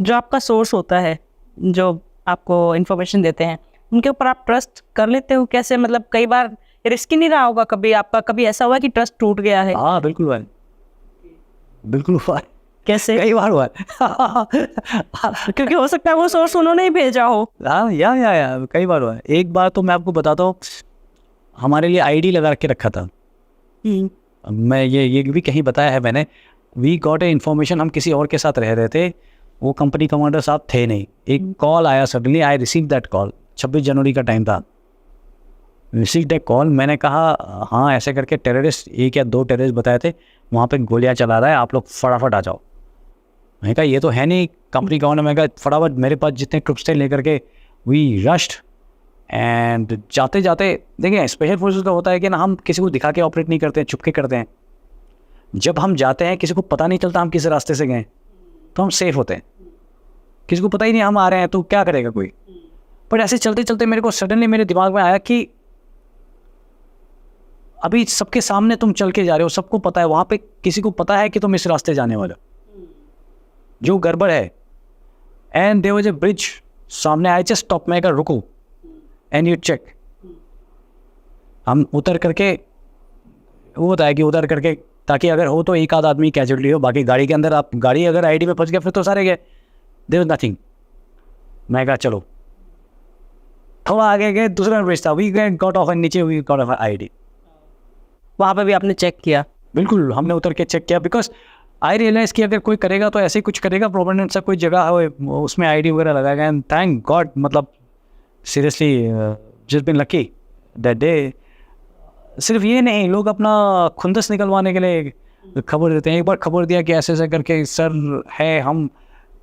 जो आपका सोर्स होता है, जो आपको इन्फॉर्मेशन देते हैं, उनके ऊपर आप ट्रस्ट कर लेते हो कैसे? मतलब कई बार रिस्की नहीं रहा होगा कभी आपका, कभी ऐसा हुआ कि ट्रस्ट टूट गया है? हाँ बिल्कुल हुआ है, बिल्कुल हुआ है, कैसे? कई बार हुआ है। क्योंकि हो सकता है वो सोर्स उन्होंने ही भेजा हो। हाँ या कई बार हुआ है। एक बार तो मैं आपको बताता हूँ, हमारे लिए आईडी लगा के रखा था। मैं ये भी कहीं बताया है मैंने। वी गॉट ए इन्फॉर्मेशन, हम किसी और के साथ रह रहे थे, वो कंपनी कमांडर साहब थे नहीं। एक कॉल आया suddenly, I receive that call, 26 जनवरी का टाइम था। रिसीव दैट कॉल, मैंने कहा हाँ ऐसे करके टेररिस्ट, 1 या 2 टेररिस्ट बताए थे, वहाँ पे गोलियाँ चला रहा है, आप लोग फटाफट आ जाओ। मैंने कहा ये तो है नहीं कंपनी कमांडर। मैंने कहा फटाफट मेरे पास जितने ट्रुप्स थे लेकर के वी रश्ड। एंड जाते जाते देखिए स्पेशल फोर्सेस का होता है कि ना, हम किसी को दिखा के ऑपरेट नहीं करते हैं, चुपके करते हैं। जब हम जाते हैं किसी को पता नहीं चलता हम किस रास्ते से गए, तो हम सेफ होते हैं। किसी को पता ही नहीं हम आ रहे हैं तो क्या करेगा कोई। बट ऐसे चलते चलते मेरे को सडनली मेरे दिमाग में आया कि अभी सबके सामने तुम चल के जा रहे हो, सबको पता है, वहाँ पे किसी को पता है कि तुम इस रास्ते जाने वाले हो, जो गड़बड़ है। And there was a bridge सामने, आई जस्ट स्टॉप, मैं कहा रुको एंड यू चेक। हम उतर करके, वो बताया कि उतर करके, ताकि अगर हो तो एक आध आदमी कैजुअलिटी हो, बाकी गाड़ी के अंदर, आप गाड़ी अगर आईडी में फंस गया फिर तो सारे गए, देयर वाज नथिंग। मैं कहा चलो, थोड़ा आगे गए, दूसरा ब्रिज था, वी गॉट ऑफ, नीचे वी गॉट ऑफ आईडी। वहाँ पे भी आपने चेक किया? बिल्कुल, हमने उतर के चेक किया, बिकॉज आई रियलाइज़ कि अगर कोई करेगा तो ऐसे ही कुछ करेगा, प्रोमिनेंट सा कोई जगह हो उसमें आईडी वगैरह लगाया गया। एंड थैंक गॉड, मतलब seriously just been lucky that day. सिर्फ ये नहीं, लोग अपना खुंदस निकलवाने के लिए खबर देते हैं। एक बार खबर दिया कि ऐसे ऐसे करके सर है, हम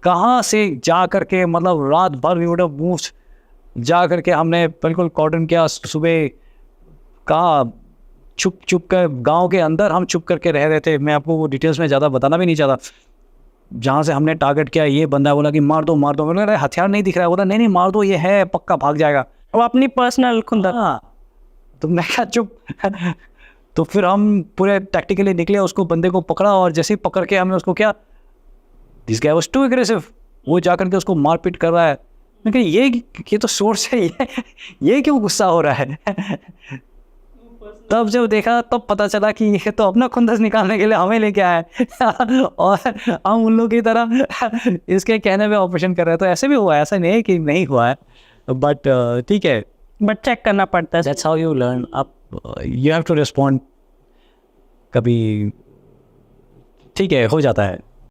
कहाँ से जा करके, मतलब रात भर वी वुड हैव मूव्ड, जा करके हमने बिल्कुल कॉर्डन किया। सुबह कहा छुप छुप कर गांव के अंदर हम छुप करके रह रहे थे। मैं आपको वो डिटेल्स में ज़्यादा बताना भी नहीं चाहता। जहाँ से हमने टारगेट किया, ये बंदा बोला कि मार दो मार दो, मैंने कहा हथियार नहीं दिख रहा है, बोला नहीं नहीं मार दो, ये है पक्का भाग जाएगा। वो अपनी पर्सनल खुंदक? हाँ, तो मैं कहा चुप। तो फिर हम पूरे टैक्टिकली निकले, उसको बंदे को पकड़ा, और जैसे ही पकड़ के हमने उसको क्या, this guy was too aggressive, वो जा करके उसको मारपीट कर रहा है। मैं कहा ये तो सोर्स है, ये क्यों गुस्सा हो रहा है। तब जब देखा तब पता चला कि ये तो अपना खुंदस निकालने के लिए हमें लेके आया है। और हम उन लोगों की तरह इसके कहने पे ऑपरेशन कर रहे हैं। तो ऐसे भी हुआ है, ऐसा नहीं है कि नहीं हुआ है, बट ठीक है, बट चेक करना पड़ता है। That's how you learn. आप यू हैव टू रिस्पॉन्ड। कभी ठीक है हो जाता है।